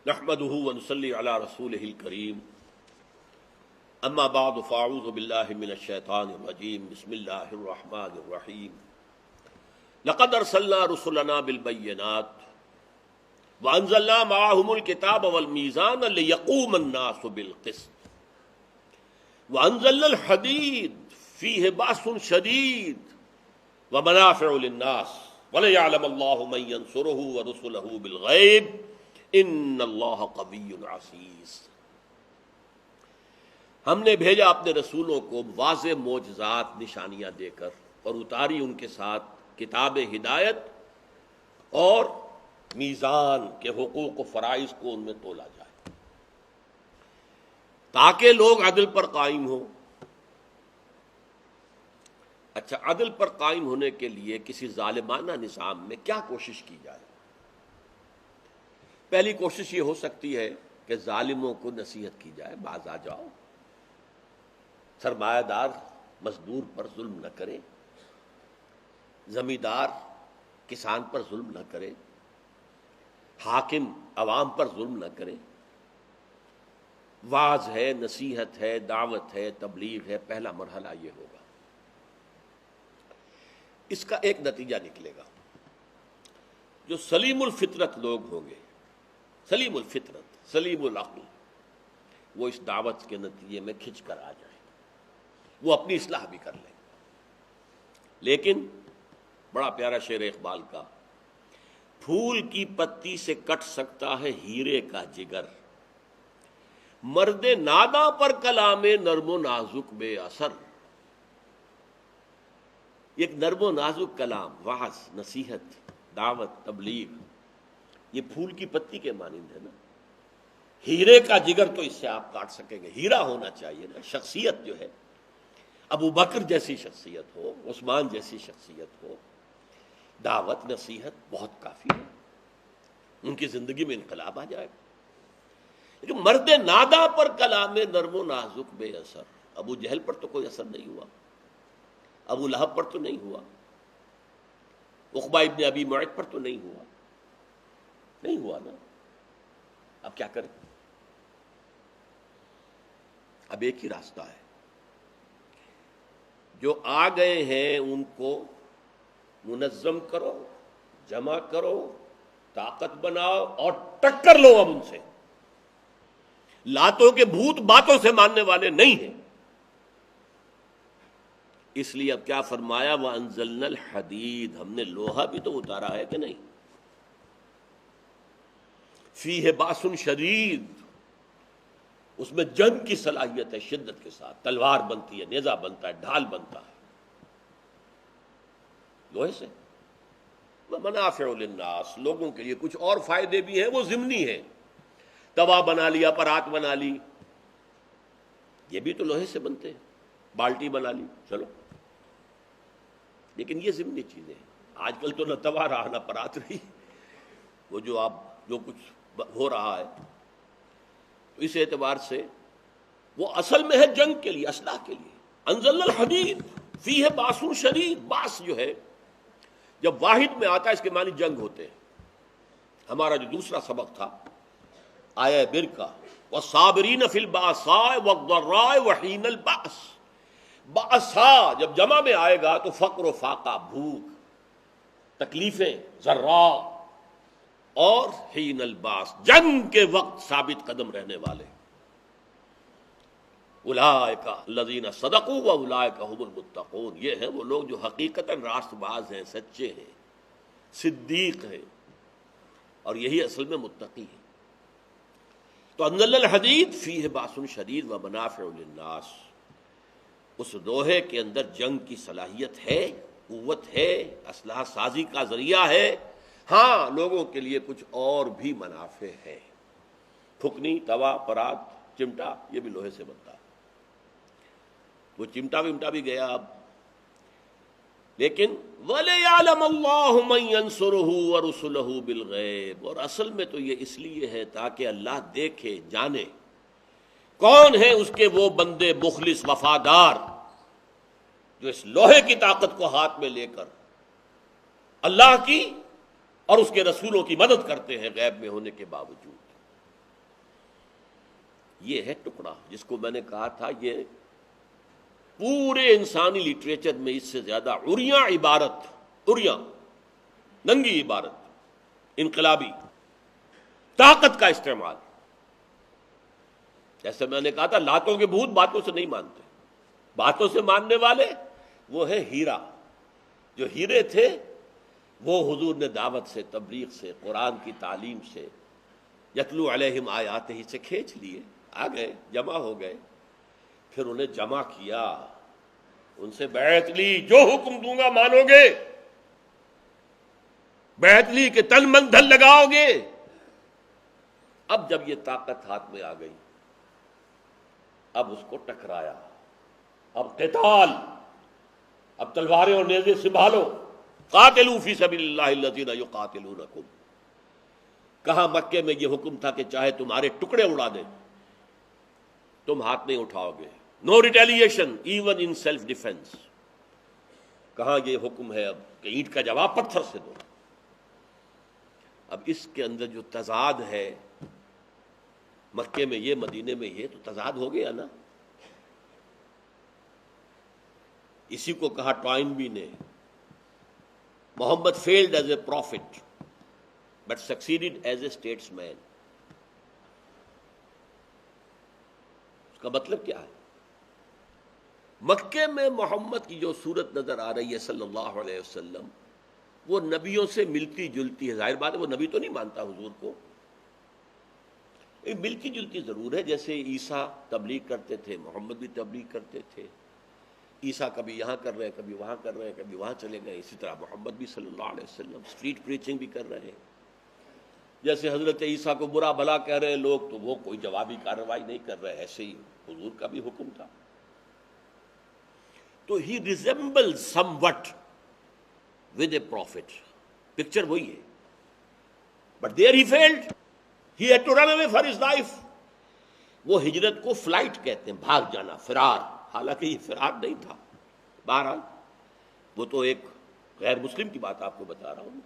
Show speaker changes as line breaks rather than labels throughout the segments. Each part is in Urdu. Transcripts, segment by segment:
نحمده ونصلي على رسوله الكريم اما بعد فاعوذ بالله من الشيطان الرجيم بسم الله الرحمن الرحيم لقد ارسلنا رسلنا بالبينات وانزلنا معهم الكتاب والميزان ليقوم الناس بالقسط وانزلنا الحديد فيه بأس شديد ومنافع للناس وليعلم الله من ينصره ورسله بالغيب ان اللہ قوی عزیز۔ ہم نے بھیجا اپنے رسولوں کو واضح معجزات نشانیاں دے کر اور اتاری ان کے ساتھ کتاب ہدایت اور میزان کے حقوق و فرائض کو ان میں تولا جائے تاکہ لوگ عدل پر قائم ہوں۔ اچھا، عدل پر قائم ہونے کے لیے کسی ظالمانہ نظام میں کیا کوشش کی جائے؟ پہلی کوشش یہ ہو سکتی ہے کہ ظالموں کو نصیحت کی جائے، باز آ جاؤ، سرمایہ دار مزدور پر ظلم نہ کرے، زمیندار کسان پر ظلم نہ کرے، حاکم عوام پر ظلم نہ کرے۔ واعظ ہے، نصیحت ہے، دعوت ہے، تبلیغ ہے، پہلا مرحلہ یہ ہوگا۔ اس کا ایک نتیجہ نکلے گا، جو سلیم الفطرت لوگ ہوں گے، سلیم الفطرت، سلیم العقل، وہ اس دعوت کے نتیجے میں کھنچ کر آ جائیں، وہ اپنی اصلاح بھی کر لیں۔ لیکن بڑا پیارا شعر اقبال کا، پھول کی پتی سے کٹ سکتا ہے ہیرے کا جگر، مرد ناداں پر کلام نرم و نازک بے اثر۔ ایک نرم و نازک کلام، وعظ، نصیحت، دعوت، تبلیغ، یہ پھول کی پتی کے مانند ہے نا۔ ہیرے کا جگر تو اس سے آپ کاٹ سکیں گے، ہیرا ہونا چاہیے نا۔ شخصیت جو ہے، ابو بکر جیسی شخصیت ہو، عثمان جیسی شخصیت ہو، دعوت، نصیحت بہت کافی ہے، ان کی زندگی میں انقلاب آ جائے گا۔ لیکن مرد نادا پر کلام نرم و نازک بے اثر، ابو جہل پر تو کوئی اثر نہیں ہوا، ابو لہب پر تو نہیں ہوا، عقبہ ابن ابی معیط پر تو نہیں ہوا، نہیں ہوا نا۔ اب کیا کریں؟ اب ایک ہی راستہ ہے، جو آ گئے ہیں ان کو منظم کرو، جمع کرو، طاقت بناؤ اور ٹکر لو اب ان سے۔ لاتوں کے بھوت باتوں سے ماننے والے نہیں ہیں، اس لیے اب کیا فرمایا؟ وَأَنزَلْنَا الْحَدِيدَ، ہم نے لوہا بھی تو اتارا ہے کہ نہیں؟ فیہ باس شدید، اس میں جنگ کی صلاحیت ہے، شدت کے ساتھ تلوار بنتی ہے، نیزہ بنتا ہے، ڈھال بنتا ہے لوہے سے۔ وَمَنَافِعُ لِلنَّاسِ، لوگوں کے لیے کچھ اور فائدے بھی ہیں، وہ ضمنی ہیں۔ توا بنا لیا، پرات بنا لی، یہ بھی تو لوہے سے بنتے ہیں، بالٹی بنا لی، چلو، لیکن یہ ضمنی چیزیں ہیں۔ آج کل تو نہ توا رہا نہ پرات رہی، وہ جو کچھ ہو رہا ہے، تو اس اعتبار سے وہ اصل میں ہے جنگ کے لیے، اصلاح کے لیے۔ انزلنا الحدید فیہ باس شدید، باس جو ہے جب واحد میں آتا ہے اس کے معنی جنگ ہوتے ہیں۔ ہمارا جو دوسرا سبق تھا آیہ بر کا، والصابرین فی الباساء والضراء وحین البأس، باسا جب جمع میں آئے گا تو فقر و فاقہ، بھوک، تکلیفیں، ضراء، اور حین الباس، جنگ کے وقت ثابت قدم رہنے والے۔ اولئک الذین صدقوا واولئک هم المتقون، یہ ہیں وہ لوگ جو حقیقتاً راست باز ہیں، سچے ہیں، صدیق ہیں، اور یہی اصل میں متقی ہیں۔ تو انزلنا الحدید فیہ باس شدید ومنافع للناس، اس لوہے کے اندر جنگ کی صلاحیت ہے، قوت ہے، اسلحہ سازی کا ذریعہ ہے۔ ہاں، لوگوں کے لیے کچھ اور بھی منافع ہے۔ پھکنی، توا، پرات، چمٹا، یہ بھی لوہے سے بنتا ہے۔ وہ چمٹا ومٹا بھی گیا اب، لیکن وَلِيَعْلَمَ اللَّهُ مَن يَنصُرُهُ وَرُسُلَهُ بِالْغَيْبِ، اور اصل میں تو یہ اس لیے ہے تاکہ اللہ دیکھے، جانے کون ہے اس کے وہ بندے مخلص، وفادار، جو اس لوہے کی طاقت کو ہاتھ میں لے کر اللہ کی اور اس کے رسولوں کی مدد کرتے ہیں غیب میں ہونے کے باوجود۔ یہ ہے ٹکڑا جس کو میں نے کہا تھا یہ پورے انسانی لٹریچر میں اس سے زیادہ عریاں عبارت، عریاں ننگی عبارت، انقلابی طاقت کا استعمال. جیسے میں نے کہا تھا لاتوں کے بھوت باتوں سے نہیں مانتے، باتوں سے ماننے والے وہ ہے ہیرا. جو ہیرے تھے وہ حضور نے دعوت سے، تبلیغ سے، قرآن کی تعلیم سے، یتلو علیہم آیاتہ سے کھینچ لیے، آ گئے، جمع ہو گئے. پھر انہیں جمع کیا، ان سے بیعت لی، جو حکم دوں گا مانو گے، بیعت لی کہ تن من دھن لگاؤ گے. اب جب یہ طاقت ہاتھ میں آ گئی، اب اس کو ٹکرایا، اب قتال، اب تلواریں اور نیزے سنبھالو. قاتلوا فی سبیل اللہ الذین یقاتلونکم. کہاں مکے میں یہ حکم تھا کہ چاہے تمہارے ٹکڑے اڑا دیں تم ہاتھ نہیں اٹھاؤ گے، no retaliation even in self defence. کہاں یہ حکم ہے اب کہ اینٹ کا جواب پتھر سے دو. اب اس کے اندر جو تضاد ہے، مکے میں یہ، مدینے میں یہ، تو تضاد ہو گیا نا. اسی کو کہا ٹوائنبی نے، Muhammad failed as a prophet but succeeded as a statesman. اس کا مطلب کیا ہے؟ مکے میں محمد کی جو صورت نظر آ رہی ہے صلی اللہ علیہ وسلم، وہ نبیوں سے ملتی جلتی ہے. ظاہر بات ہے وہ نبی تو نہیں مانتا حضور کو، ملتی جلتی ضرور ہے. جیسے عیسیٰ تبلیغ کرتے تھے، محمد بھی تبلیغ کرتے تھے. عیسیٰ کبھی یہاں کر رہے ہیں، کبھی وہاں کر رہے ہیں، کبھی وہاں چلے گئے. اسی طرح محمد بھی صلی اللہ علیہ وسلم اسٹریٹ پریچنگ بھی کر رہے ہیں. جیسے حضرت عیسیٰ کو برا بھلا کہہ رہے ہیں لوگ تو وہ کوئی جوابی کارروائی نہیں کر رہے، ایسے ہی حضور کا بھی حکم تھا. تو ہی resemble somewhat with a prophet, picture وہی ہے. But there he failed, he had to run away for his life. وہ ہجرت کو فلائٹ کہتے ہیں، بھاگ جانا، فرار. حالانکہ یہ فرار نہیں تھا. بہرحال وہ تو ایک غیر مسلم کی بات آپ کو بتا رہا ہوں.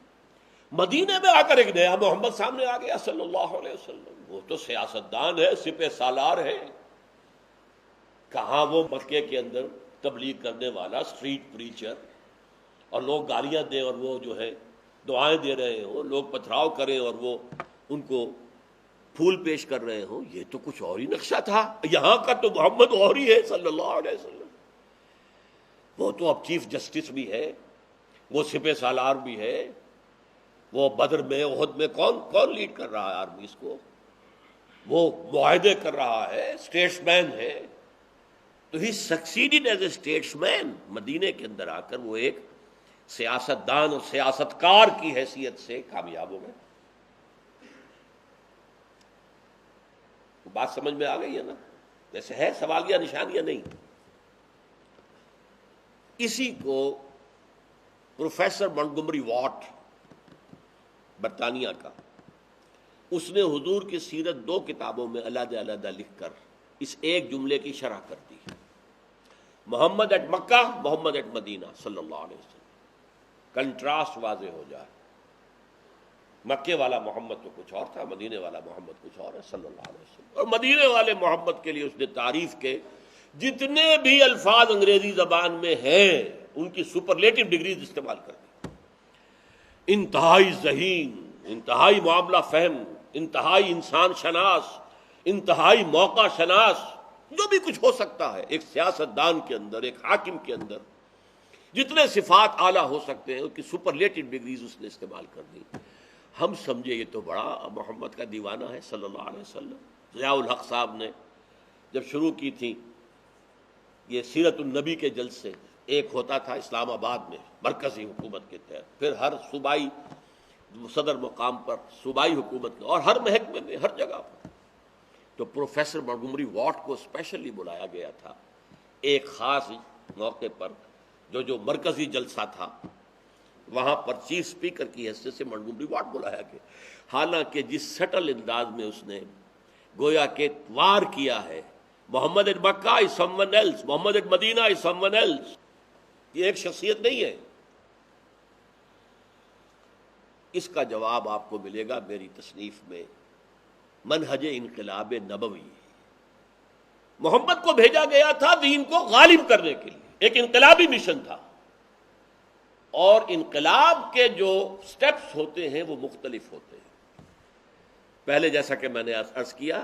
مدینے میں آ کر ایک نیا محمد سامنے آ گیا صلی اللہ علیہ وسلم. وہ تو سیاستدان ہے، سپہ سالار ہے. کہاں وہ مکے کے اندر تبلیغ کرنے والا اسٹریٹ پریچر، اور لوگ گالیاں دیں اور وہ جو ہے دعائیں دے رہے ہوں، لوگ پتھراؤ کریں اور وہ ان کو پھول پیش کر رہے ہوں. یہ تو کچھ اور ہی نقشہ تھا. یہاں کا تو محمد اور ہی ہے صلی اللہ علیہ وسلم. وہ تو اب چیف جسٹس بھی ہے، وہ سپہ سالار بھی ہے. وہ بدر میں، احد میں کون لیڈ کر رہا ہے آرمی اس کو؟ وہ معاہدے کر رہا ہے، اسٹیٹس مین ہے. تو ہی سکسیڈڈ ایز اے اسٹیٹس مین. مدینے کے اندر آ کر وہ ایک سیاست دان اور سیاست کار کی حیثیت سے کامیاب ہو گئے. بات سمجھ میں آ گئی ہے نا؟ ویسے ہے سوالیہ نشانیاں نہیں. اسی کو پروفیسر مونٹگومری واٹ برطانیہ کا، اس نے حضور کی سیرت 2 کتابوں میں علیحدہ علیحدہ لکھ کر اس ایک جملے کی شرح کر دی. محمد ایٹ مکہ، محمد ایٹ مدینہ صلی اللہ علیہ وسلم. کنٹراسٹ واضح ہو جائے. مکے والا محمد تو کچھ اور تھا، مدینے والا محمد کچھ اور ہے صلی اللہ علیہ وسلم. اور مدینے والے محمد کے لیے اس نے تعریف کے جتنے بھی الفاظ انگریزی زبان میں ہیں ان کی سپرلیٹو ڈگریز استعمال کر دی. انتہائی ذہین، انتہائی معاملہ فہم، انتہائی انسان شناس، انتہائی موقع شناس، جو بھی کچھ ہو سکتا ہے ایک سیاست دان کے اندر، ایک حاکم کے اندر جتنے صفات اعلیٰ ہو سکتے ہیں ان کی سپرلیٹو ڈگریز اس نے استعمال کر دی. ہم سمجھے یہ تو بڑا محمد کا دیوانہ ہے صلی اللہ علیہ وسلم. ضیاء الحق صاحب نے جب شروع کی تھی یہ سیرت النبی کے جلسے، ایک ہوتا تھا اسلام آباد میں مرکزی حکومت کے تحت، پھر ہر صوبائی صدر مقام پر صوبائی حکومت میں، اور ہر محکمے میں، ہر جگہ پر. تو پروفیسر مونٹگومری واٹ کو اسپیشلی بلایا گیا تھا ایک خاص موقع پر، جو مرکزی جلسہ تھا وہاں پر چیف اسپیکر کی حیثیت سے مونٹگومری واٹ بلایا گیا. حالانکہ جس سٹل انداز میں اس نے گویا کہ وار کیا ہے، Muhammad at Mecca is someone else, Muhammad at Medina is someone else, یہ ایک شخصیت نہیں ہے. اس کا جواب آپ کو ملے گا میری تصنیف میں، منہج انقلاب نبوی. محمد کو بھیجا گیا تھا دین کو غالب کرنے کے لیے، ایک انقلابی مشن تھا، اور انقلاب کے جو سٹیپس ہوتے ہیں وہ مختلف ہوتے ہیں۔ پہلے جیسا کہ میں نے عرض کیا،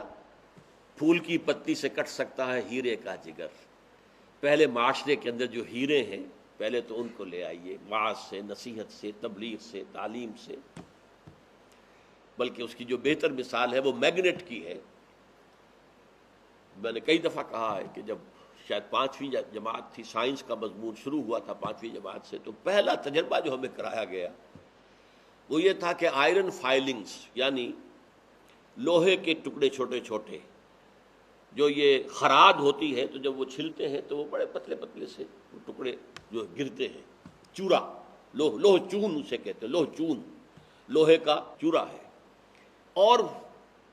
پھول کی پتی سے کٹ سکتا ہے ہیرے کا جگر۔ پہلے معاشرے کے اندر جو ہیرے ہیں پہلے تو ان کو لے آئیے، وعظ سے، نصیحت سے، تبلیغ سے، تعلیم سے۔ بلکہ اس کی جو بہتر مثال ہے وہ میگنیٹ کی ہے۔ میں نے کئی دفعہ کہا ہے کہ جب شاید 5ویں جماعت تھی، سائنس کا مضمون شروع ہوا تھا 5ویں جماعت سے، تو پہلا تجربہ جو ہمیں کرایا گیا وہ یہ تھا کہ آئرن فائلنگز، یعنی لوہے کے ٹکڑے چھوٹے چھوٹے، جو یہ خراد ہوتی ہے تو جب وہ چھلتے ہیں تو وہ بڑے پتلے پتلے سے وہ ٹکڑے جو گرتے ہیں، چورا، لوہ چون اسے کہتے ہیں، لوہ چون، لوہے کا چورا ہے، اور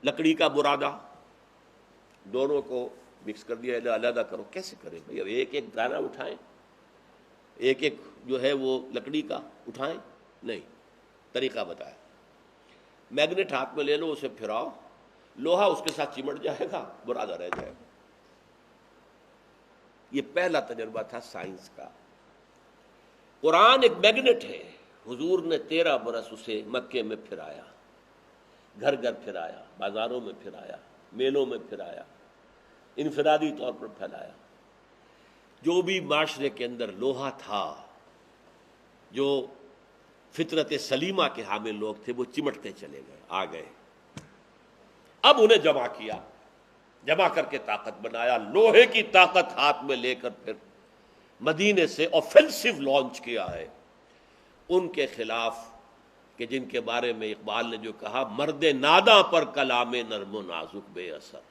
لکڑی کا برادہ، دونوں کو مکس کر دیا، علیحدہ کرو۔ کیسے کریں بھائی؟ اب ایک ایک دانہ اٹھائیں، ایک ایک جو ہے وہ لکڑی کا اٹھائیں؟ نہیں، طریقہ بتایا۔ میگنیٹ ہاتھ میں لے لو، اسے پھراؤ، لوہا اس کے ساتھ چمٹ جائے گا، برادہ رہ جائے گا۔ یہ پہلا تجربہ تھا سائنس کا۔ قرآن ایک میگنیٹ ہے، حضور نے 13 برس اسے مکے میں پھرایا، گھر گھر پھرایا، بازاروں میں پھرایا، میلوں میں پھرایا، انفرادی طور پر پھیلایا۔ جو بھی معاشرے کے اندر لوہا تھا، جو فطرت سلیمہ کے حامل لوگ تھے، وہ چمٹتے چلے گئے، آ گئے۔ اب انہیں جمع کیا، جمع کر کے طاقت بنایا، لوہے کی طاقت ہاتھ میں لے کر پھر مدینے سے اوفینسو لانچ کیا ہے ان کے خلاف کہ جن کے بارے میں اقبال نے جو کہا، مرد ناداں پر کلام نرم و نازک بے اثر۔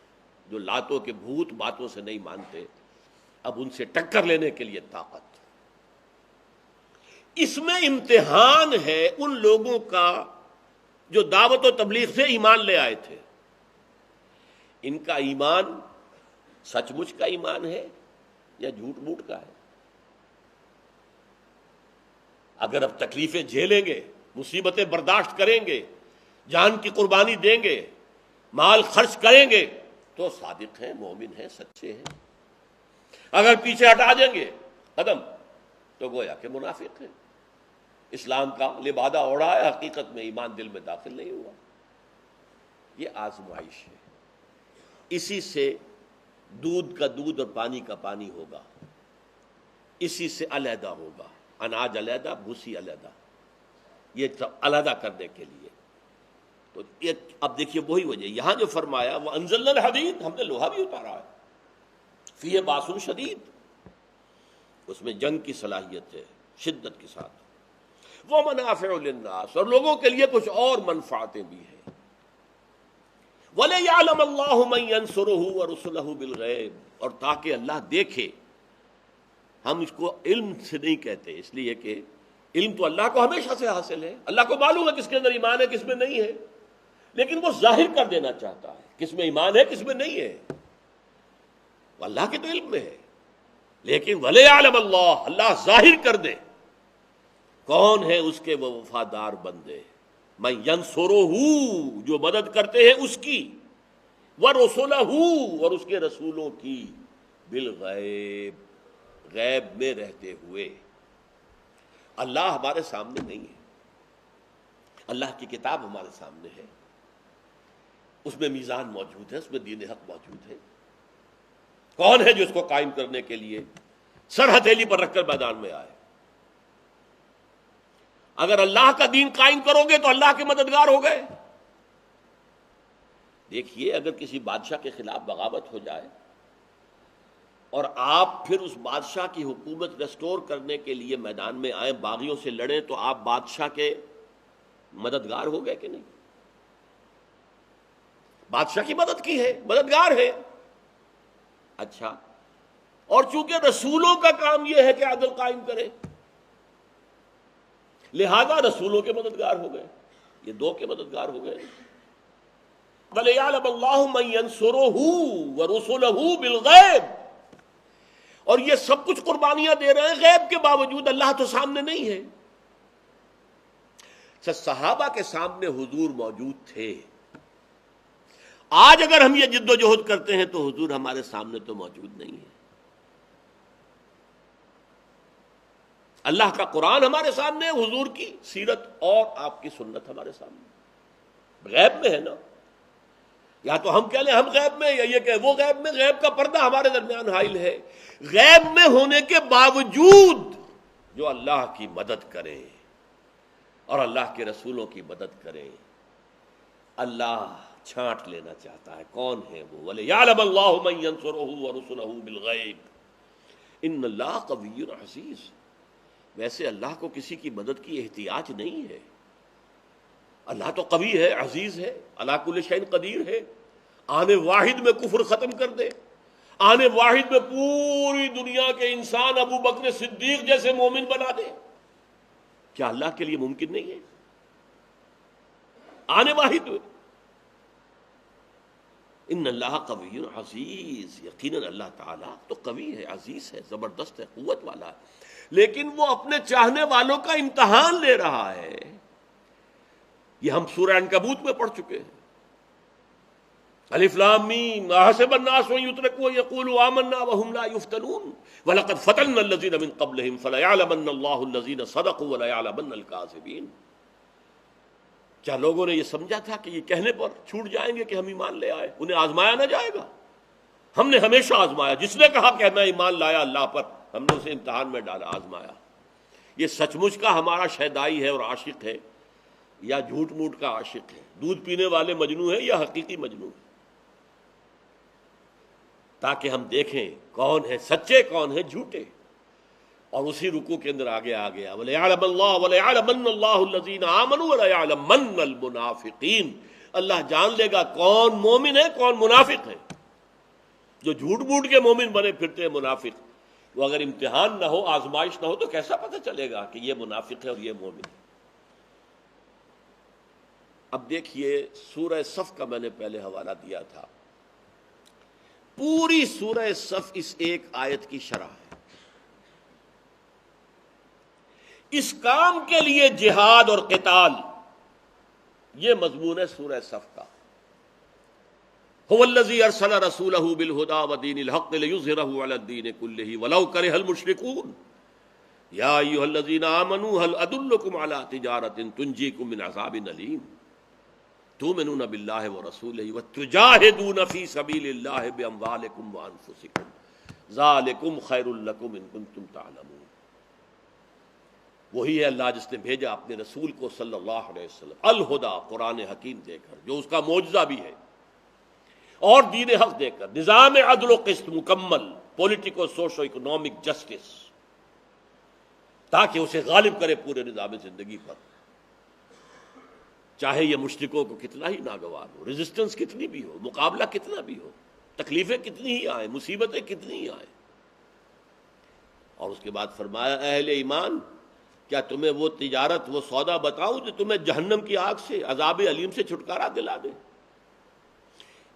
جو لاتوں کے بھوت باتوں سے نہیں مانتے، اب ان سے ٹکر لینے کے لیے طاقت۔ اس میں امتحان ہے ان لوگوں کا جو دعوت و تبلیغ سے ایمان لے آئے تھے۔ ان کا ایمان سچ مچ کا ایمان ہے یا جھوٹ موٹ کا ہے؟ اگر اب تکلیفیں جھیلیں گے، مصیبتیں برداشت کریں گے، جان کی قربانی دیں گے، مال خرچ کریں گے، تو صادق ہیں، مومن ہیں، سچے ہیں۔ اگر پیچھے ہٹا دیں گے قدم، تو گویا کہ منافق ہیں، اسلام کا لبادہ اوڑھا ہے، حقیقت میں ایمان دل میں داخل نہیں ہوا۔ یہ آزمائش ہے، اسی سے دودھ کا دودھ اور پانی کا پانی ہوگا، اسی سے علیحدہ ہوگا، اناج علیحدہ، بھوسی علیحدہ، یہ سب علیحدہ کرنے کے لیے۔ تو اب دیکھیے وہی وجہ، یہاں جو فرمایا وہ انزلنا الحدید، ہم نے لوہا بھی اتارا ہے، فیہ باس شدید، اس میں جنگ کی صلاحیت ہے شدت کے ساتھ، وہ منافع للناس، اور لوگوں کے لیے کچھ اور منفعتیں بھی ہیں۔ وَلِيَعْلَمَ اللَّهُ مَن يَنصُرُهُ وَرُسُلَهُ بِالْغَيْبِ، اور تاکہ اللہ دیکھے۔ ہم اس کو علم سے نہیں کہتے، اس لیے کہ علم تو اللہ کو ہمیشہ سے حاصل ہے، اللہ کو معلوم ہے کس کے اندر ایمان ہے کس میں نہیں ہے، لیکن وہ ظاہر کر دینا چاہتا ہے کس میں ایمان ہے کس میں نہیں ہے۔ وہ اللہ کے تو علم میں ہے، لیکن وَلِيَعْلَمَ اللَّهُ، اللہ ظاہر کر دے کون ہے اس کے وہ وفادار بندے، مَن يَنصُرُهُ، جو مدد کرتے ہیں اس کی، وَرُسُلَهُ، اور اس کے رسولوں کی، بالغیب، غیب میں رہتے ہوئے۔ اللہ ہمارے سامنے نہیں ہے، اللہ کی کتاب ہمارے سامنے ہے، اس میں میزان موجود ہے، اس میں دین حق موجود ہے۔ کون ہے جو اس کو قائم کرنے کے لیے سر ہتھیلی پر رکھ کر میدان میں آئے؟ اگر اللہ کا دین قائم کرو گے تو اللہ کے مددگار ہو گئے۔ دیکھیے، اگر کسی بادشاہ کے خلاف بغاوت ہو جائے اور آپ پھر اس بادشاہ کی حکومت ریسٹور کرنے کے لیے میدان میں آئیں، باغیوں سے لڑیں، تو آپ بادشاہ کے مددگار ہو گئے کہ نہیں؟ بادشاہ کی مدد کی ہے، مددگار ہے۔ اچھا، اور چونکہ رسولوں کا کام یہ ہے کہ عدل قائم کرے، لہذا رسولوں کے مددگار ہو گئے، یہ دو کے مددگار ہو گئے۔ وَلِيَعْلَمَ اللَّهُ مَن يَنصُرُهُ وَرُسُلَهُ بِالْغَيْبِ، اور یہ سب کچھ قربانیاں دے رہے ہیں غیب کے باوجود، اللہ تو سامنے نہیں ہے۔ صحابہ کے سامنے حضور موجود تھے، آج اگر ہم یہ جد و جہد کرتے ہیں تو حضور ہمارے سامنے تو موجود نہیں ہے. اللہ کا قرآن ہمارے سامنے ہے، حضور کی سیرت اور آپ کی سنت ہمارے سامنے. غیب میں ہے نا، یا تو ہم کہہ لیں ہم غیب میں، یا یہ کہ وہ غیب میں. غیب کا پردہ ہمارے درمیان حائل ہے. غیب میں ہونے کے باوجود جو اللہ کی مدد کرے اور اللہ کے رسولوں کی مدد کرے، اللہ چھانٹ لینا چاہتا ہے کون ہے وہ. وَلِيَعْلَمَ اللَّهُ مَن يَنصُرُهُ وَرُسُلَهُ بِالْغَيْبِ إِنَّ اللَّهَ قَوِيٌّ عَزِيزٌ. ویسے اللہ کو کسی کی مدد کی احتیاج نہیں ہے. اللہ تو قوی ہے، عزیز ہے، علی کل شیء قدیر ہے. آنے واحد میں کفر ختم کر دے، آنے واحد میں پوری دنیا کے انسان ابو بکر صدیق جیسے مومن بنا دے. کیا اللہ کے لیے ممکن نہیں ہے؟ آنے واحد میں. ان اللہ قوی عزیز. یقیناً اللہ تعالیٰ تو قوی ہے، عزیز ہے، زبردست ہے، قوت والا ہے، لیکن وہ اپنے چاہنے والوں کا امتحان لے رہا ہے. یہ ہم سورہ عنکبوت میں پڑھ چکے ہیں. الف لام میم احسب الناس ان یترکوا یقولوا آمنا وهم لا یفتنون ولقد فتنا الذین من قبلهم فلیعلمن اللہ الذین صدقوا ولیعلمن الکاذبین. کیا لوگوں نے یہ سمجھا تھا کہ یہ کہنے پر چھوٹ جائیں گے کہ ہم ایمان لے آئے؟ انہیں آزمایا نہ جائے گا؟ ہم نے ہمیشہ آزمایا. جس نے کہا کہ میں ایمان لایا اللہ پر، ہم نے اسے امتحان میں ڈالا، آزمایا. یہ سچ مچ کا ہمارا شیدائی ہے اور عاشق ہے، یا جھوٹ موٹ کا عاشق ہے؟ دودھ پینے والے مجنو ہے یا حقیقی مجنو ہے؟ تاکہ ہم دیکھیں کون ہے سچے کون ہے جھوٹے. اور اسی رکوع کے اندر آگے آ گیا وَلِيَعْلَمَ اللَّهُ وَلَيَعْلَمَنَّ اللَّهُ الَّذِينَ آمَنُوا وَلَيَعْلَمَنَّ الْمُنَافِقِينَ. اللہ جان لے گا کون مومن ہے کون منافق ہے. جو جھوٹ موٹ کے مومن بنے پھرتے ہیں منافق، وہ اگر امتحان نہ ہو، آزمائش نہ ہو، تو کیسا پتہ چلے گا کہ یہ منافق ہے اور یہ مومن ہے. اب دیکھیے سورہ صف کا میں نے پہلے حوالہ دیا تھا. پوری سورہ صف اس ایک آیت کی شرح ہے. اس کام کے لیے جہاد اور قتال، یہ مضمون ہے سورہ صف کا. هو الذی ارسل رسولہ بالہدی ودین الحق لیظہرہ علی الدین کلہ ولو کرہ المشرکون. یا ایھا الذین آمنوا هل ادلکم علی تجارۃ تنجیکم من عذاب علیم تؤمنون باللہ ورسولہ وتجاہدون فی سبیل اللہ باموالکم وانفسکم ذالکم خیر لکم ان کنتم تعلمون. وہی ہے اللہ جس نے بھیجا اپنے رسول کو صلی اللہ علیہ وسلم الہدا، قرآن حکیم دے کر، جو اس کا معجزہ بھی ہے، اور دین حق دے کر، نظام عدل و قسط مکمل، پولیٹیکو سوشو اکنامک جسٹس، تاکہ اسے غالب کرے پورے نظام زندگی پر. چاہے یہ مشرکوں کو کتنا ہی ناگوار ہو، ریزسٹنس کتنی بھی ہو، مقابلہ کتنا بھی ہو، تکلیفیں کتنی ہی آئیں، مصیبتیں کتنی ہی آئیں. اور اس کے بعد فرمایا اہل ایمان، کیا تمہیں وہ تجارت، وہ سودا بتاؤں جو تمہیں جہنم کی آگ سے، عذاب علیم سے چھٹکارا دلا دے؟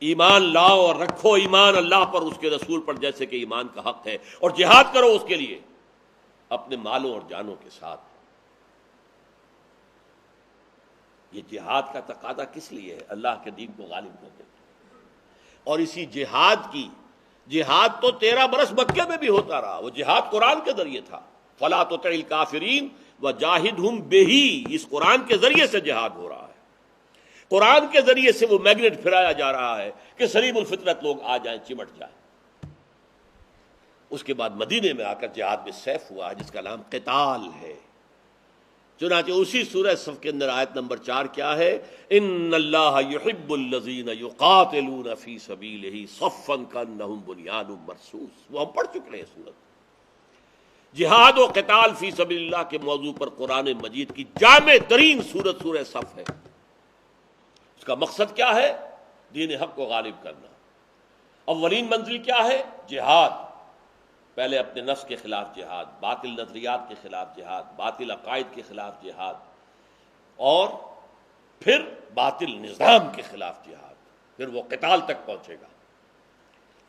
ایمان لاؤ اور رکھو ایمان اللہ پر، اس کے رسول پر، جیسے کہ ایمان کا حق ہے، اور جہاد کرو اس کے لیے اپنے مالوں اور جانوں کے ساتھ. یہ جہاد کا تقاضا کس لیے ہے؟ اللہ کے دین کو غالب کرنے. اور اسی جہاد تو 13 برس مکے میں بھی ہوتا رہا. وہ جہاد قرآن کے ذریعے تھا. فَلَا تُطِعِ الْكَافِرِينَ وَجَاهِدْهُمْ بِهِ. اس قرآن کے ذریعے سے جہاد ہو رہا ہے. قرآن کے ذریعے سے وہ میگنیٹ پھرایا جا رہا ہے کہ سلیم الفطرت لوگ آ جائیں، چمٹ جائیں. اس کے بعد مدینے میں آ کر جہاد میں سیف ہوا جس کا نام قتال ہے. چنانچہ اسی سورہ صف کے اندر آیت نمبر 4 کیا ہے؟ ان اللہ یحب الذین یقاتلون فی سبیلہ صفا کانہم بنیان مرصوص. وہ ہم پڑھ چکے ہیں سورت. جہاد و قتال فی سبیل اللہ کے موضوع پر قرآن مجید کی جامع ترین سورت سورہ صف ہے. اس کا مقصد کیا ہے؟ دین حق کو غالب کرنا. اولین منزل کیا ہے؟ جہاد. پہلے اپنے نفس کے خلاف جہاد، باطل نظریات کے خلاف جہاد، باطل عقائد کے خلاف جہاد، اور پھر باطل نظام کے خلاف جہاد. پھر وہ قتال تک پہنچے گا.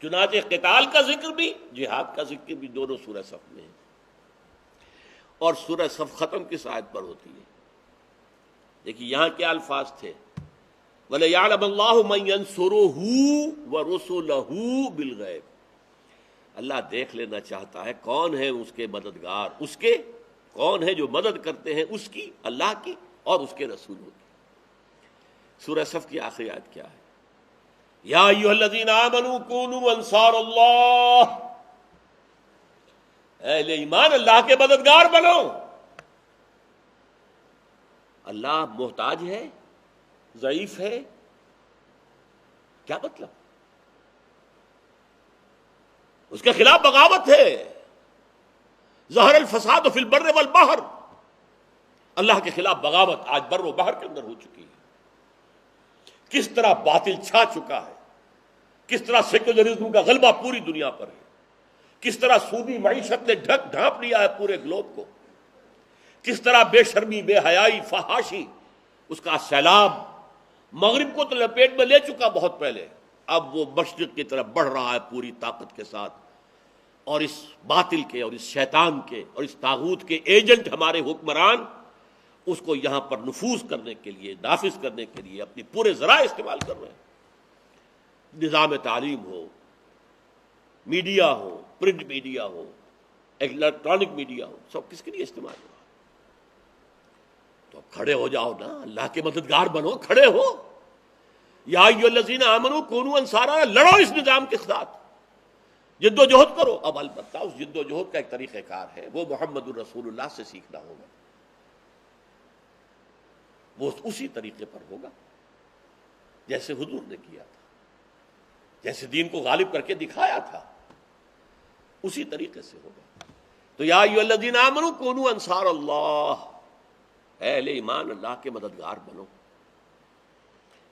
چنانچہ قتال کا ذکر بھی، جہاد کا ذکر بھی دونوں سورہ صف میں ہے. اور سورہ صف ختم کس آیت پر ہوتی ہے؟ دیکھیے یہاں کیا الفاظ تھے؟ وَلَيَعْلَمَ اللَّهُ مَن يَنصُرُهُ وَرُسُلَهُ بِالْغَيْبِ، اللہ دیکھ لینا چاہتا ہے کون ہے اس کے مددگار، اس کے کون ہے جو مدد کرتے ہیں اس کی، اللہ کی اور اس کے رسولوں کی۔ سورہ صف کی آخری آیت کیا ہے؟ یا ایھا الذین آمنوا کونوا انصار اللہ، اے اہل ایمان اللہ کے مددگار بنو۔ اللہ محتاج ہے، ضعیف ہے، کیا مطلب؟ اس کے خلاف بغاوت ہے، ظہر الفساد فی البر والبحر، اللہ کے خلاف بغاوت آج بر و بحر کے اندر ہو چکی ہے۔ کس طرح باطل چھا چکا ہے، کس طرح سیکولرزم کا غلبہ پوری دنیا پر ہے، کس طرح سودی معیشت نے ڈھانپ لیا ہے پورے گلوب کو، کس طرح بے شرمی، بے حیائی، فحاشی، اس کا سیلاب مغرب کو تو لپیٹ میں لے چکا بہت پہلے، اب وہ مشرق کی طرف بڑھ رہا ہے پوری طاقت کے ساتھ، اور اس باطل کے اور اس شیطان کے اور اس طاغوت کے ایجنٹ ہمارے حکمران اس کو یہاں پر نفوذ کرنے کے لیے، نافذ کرنے کے لیے اپنی پورے ذرائع استعمال کر رہے ہیں۔ نظام تعلیم ہو، میڈیا ہو، پرنٹ میڈیا ہو، الیکٹرانک میڈیا ہو، سب کس کے لیے استعمال ہو رہا ہے؟ تو کھڑے ہو جاؤ نا، اللہ کے مددگار بنو، کھڑے ہو۔ یا ایھا الذین آمنوا کونوا انصارا، لڑو اس نظام کے ساتھ، جد و جہد کرو۔ اب البتہ اس جد و جہد کا ایک طریقہ کار ہے، وہ محمد الرسول اللہ سے سیکھنا ہوگا، وہ اسی طریقے پر ہوگا جیسے حضور نے کیا تھا، جیسے دین کو غالب کر کے دکھایا تھا، اسی طریقے سے ہوگا۔ تو یا ایھا الذین آمنوا کونوا انصار اللہ، اے اہل ایمان اللہ کے مددگار بنو۔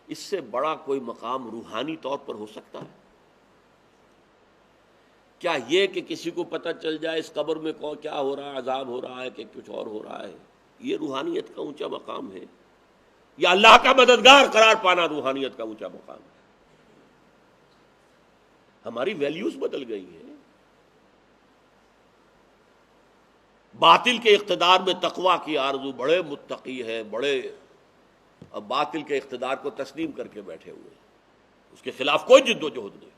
اس سے بڑا کوئی مقام روحانی طور پر ہو سکتا ہے کیا؟ یہ کہ کسی کو پتہ چل جائے اس قبر میں کیا ہو رہا ہے، عذاب ہو رہا ہے کہ کچھ اور ہو رہا ہے، یہ روحانیت کا اونچا مقام ہے؟ یا اللہ کا مددگار قرار پانا روحانیت کا اونچا مقام ہے؟ ہماری ویلیوز بدل گئی ہیں۔ باطل کے اقتدار میں تقویٰ کی آرزو، بڑے متقی ہیں، بڑے، اب باطل کے اقتدار کو تسلیم کر کے بیٹھے ہوئے ہیں، اس کے خلاف کوئی جد و جہد نہیں۔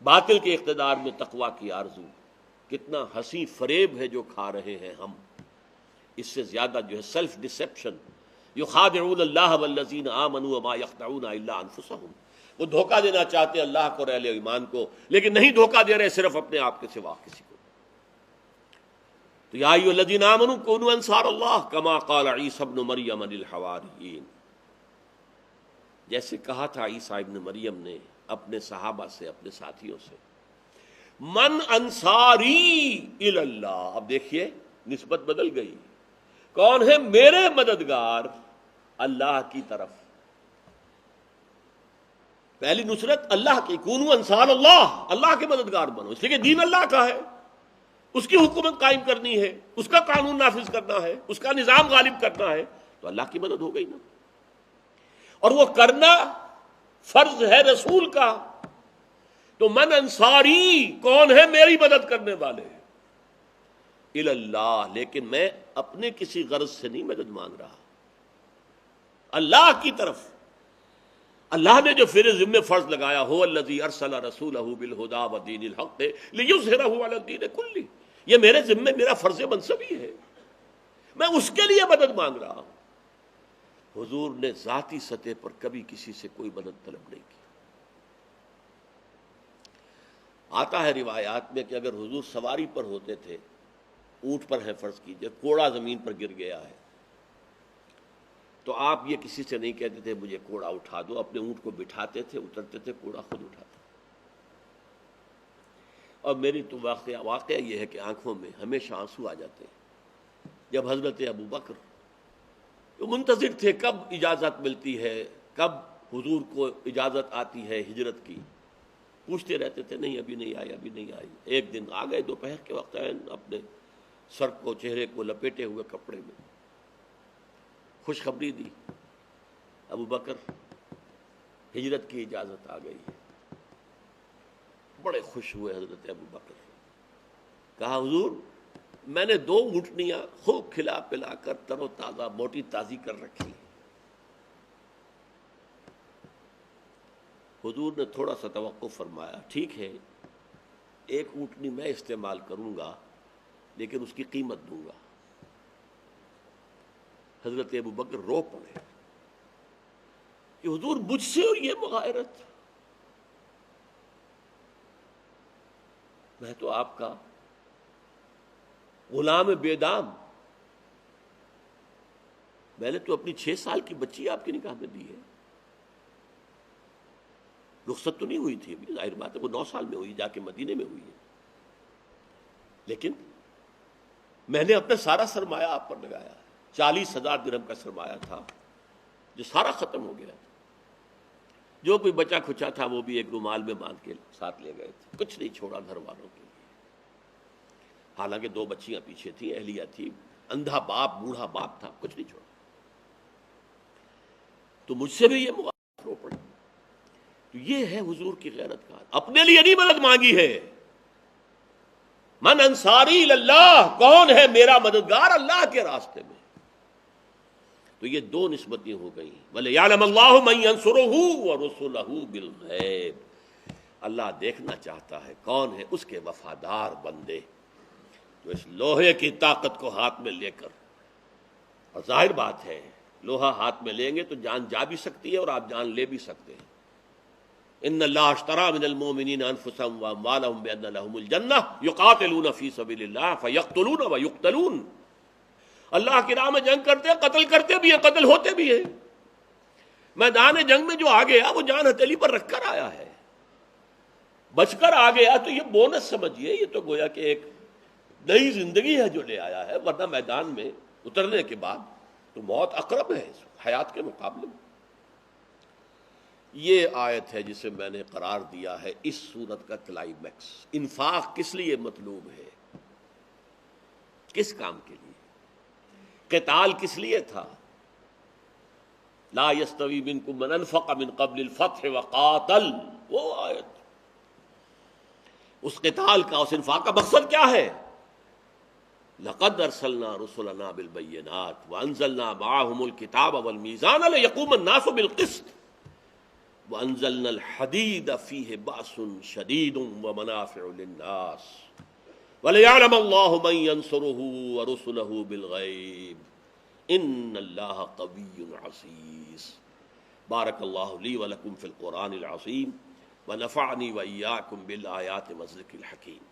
باطل کے اقتدار میں تقویٰ کی آرزو، کتنا ہنسی فریب ہے جو کھا رہے ہیں ہم، اس سے زیادہ جو ہے سیلف ڈسیپشن، یخادعون اللہ والذین آمنوا وما یخدعون الا انفسهم، وہ دھوکہ دینا چاہتے ہیں اللہ کو اور اہل ایمان کو، لیکن نہیں دھوکہ دے رہے صرف اپنے آپ کے سوا کسی کو۔ تو یا ایھا الذین آمنوا کونوا انصار اللہ کما قال عیسی ابن مریم للحواریین، جیسے کہا تھا عیسیٰ ابن مریم نے اپنے صحابہ سے، اپنے ساتھیوں سے، من انصاری الی اللہ۔ اب دیکھیے نسبت بدل گئی، کون ہے میرے مددگار؟ اللہ کی طرف۔ پہلی نصرت اللہ کی، کونوا انصار اللہ، اللہ کے مددگار بنو، اس لیے کہ دین اللہ کا ہے، اس کی حکومت قائم کرنی ہے، اس کا قانون نافذ کرنا ہے، اس کا نظام غالب کرنا ہے، تو اللہ کی مدد ہو گئی نا۔ اور وہ کرنا فرض ہے رسول کا۔ تو من انصاری، کون ہے میری مدد کرنے والے؟ الی اللہ، لیکن میں اپنے کسی غرض سے نہیں مدد مانگ رہا، اللہ کی طرف۔ اللہ نے جو پھر ذمہ فرض لگایا، هو الذی ارسل رسولہ بالہدی ودین الحق لیظہرہ علی الدین کلہ، یہ میرے ذمہ، میرا فرض منصبی ہے، میں اس کے لیے مدد مانگ رہا ہوں۔ حضور نے ذاتی سطح پر کبھی کسی سے کوئی مدد طلب نہیں کی۔ آتا ہے روایات میں کہ اگر حضور سواری پر ہوتے تھے، اونٹ پر ہے فرض کیجئے، کوڑا زمین پر گر گیا ہے، تو آپ یہ کسی سے نہیں کہتے تھے مجھے کوڑا اٹھا دو، اپنے اونٹ کو بٹھاتے تھے، اترتے تھے، کوڑا خود اٹھاتے۔ اور میری تو واقعہ یہ ہے کہ آنکھوں میں ہمیشہ آنسو آ جاتے ہیں جب حضرت ابوبکر جو منتظر تھے کب اجازت ملتی ہے، کب حضور کو اجازت آتی ہے ہجرت کی، پوچھتے رہتے تھے نہیں ابھی نہیں آئی، ابھی نہیں آئی۔ ایک دن آ گئے دوپہر کے وقت، اپنے سر کو، چہرے کو لپیٹے ہوئے کپڑے میں، خوشخبری دی، ابوبکر ہجرت کی اجازت آ گئی ہے۔ بڑے خوش ہوئے حضرت ابوبکر، کہا حضور میں نے 2 اونٹنیاں خوب کھلا پلا کر تر و تازہ موٹی تازی کر رکھی، حضور نے تھوڑا سا توقف فرمایا، ٹھیک ہے ایک اونٹنی میں استعمال کروں گا لیکن اس کی قیمت دوں گا۔ حضرت ابو بکر رو پڑے کہ حضور مجھ سے اور یہ مغایرت، میں تو آپ کا غلام بے دام، میں نے تو اپنی 6 سال کی بچی آپ کی نکاح میں دی ہے، رخصت تو نہیں ہوئی تھی ابھی، ظاہر بات ہے وہ 9 سال میں ہوئی، جا کے مدینے میں ہوئی ہے، لیکن میں نے اپنا سارا سرمایہ آپ پر لگایا، 40,000 درہم کا سرمایہ تھا جو سارا ختم ہو گیا، جو کوئی بچا کھچا تھا وہ بھی ایک رومال میں باندھ کے ساتھ لے گئے تھے، کچھ نہیں چھوڑا گھر والوں کے لیے، حالانکہ 2 بچیاں پیچھے تھیں، اہلیہ تھی، اندھا باپ بوڑھا باپ تھا، کچھ نہیں چھوڑا۔ تو مجھ سے بھی یہ مغالطہ ہو پڑی، تو یہ ہے حضور کی غیرت کا، اپنے لیے نہیں مدد مانگی ہے، من انصاری اللہ، کون ہے میرا مددگار اللہ کے راستے میں، تو یہ 2 نسبتیں ہو گئیں، وَلِيَعْلَمَ اللَّهُ مَن يَنصُرُهُ وَرُسُلَهُ بِالْغَيْبِ، اللہ دیکھنا چاہتا ہے کون ہے اس کے وفادار بندے جو اس لوہے کی طاقت کو ہاتھ میں لے کر، اور ظاہر بات ہے لوہا ہاتھ میں لیں گے تو جان جا بھی سکتی ہے اور آپ جان لے بھی سکتے ہیں، ان اللہ اشترى من المؤمنین انفسهم واموالهم بان لهم الجنہ یقاتلون فی سبیل اللہ فیقتلون ویقتلون، اللہ کی راہ میں جنگ کرتے ہیں، قتل کرتے بھی ہیں، قتل ہوتے بھی ہیں، میدان جنگ میں جو آ گیا وہ جان ہتھیلی پر رکھ کر آیا ہے، بچ کر آ گیا تو یہ بونس سمجھیے، یہ تو گویا کہ ایک نئی زندگی ہے جو لے آیا ہے، ورنہ میدان میں اترنے کے بعد تو موت اقرب ہے حیات کے مقابلے میں۔ یہ آیت ہے جسے میں نے قرار دیا ہے اس سورت کا کلائمیکس۔ انفاق کس لیے مطلوب ہے، کس کام کے لیے؟ قتال کس لیے تھا؟ لا یستوی منکم من انفق من قبل الفتح وقاتل، وہ آیت، اس قتال کا، اس انفاق کا مقصد کیا ہے؟ لقد ارسلنا رسلنا بالبینات وانزلنا معهم الكتاب والمیزان لیقوم الناس بالقسط وانزلنا الحدید فیہ بأس شدید ومنافع للناس وليعلم الله من ينصره ورسله بالغیب ان اللہ قوی عزیز۔ بارک اللہ لی ولکم فی القرآن العظیم ونفعنی وإیاکم بالآیات والذکر الحکیم۔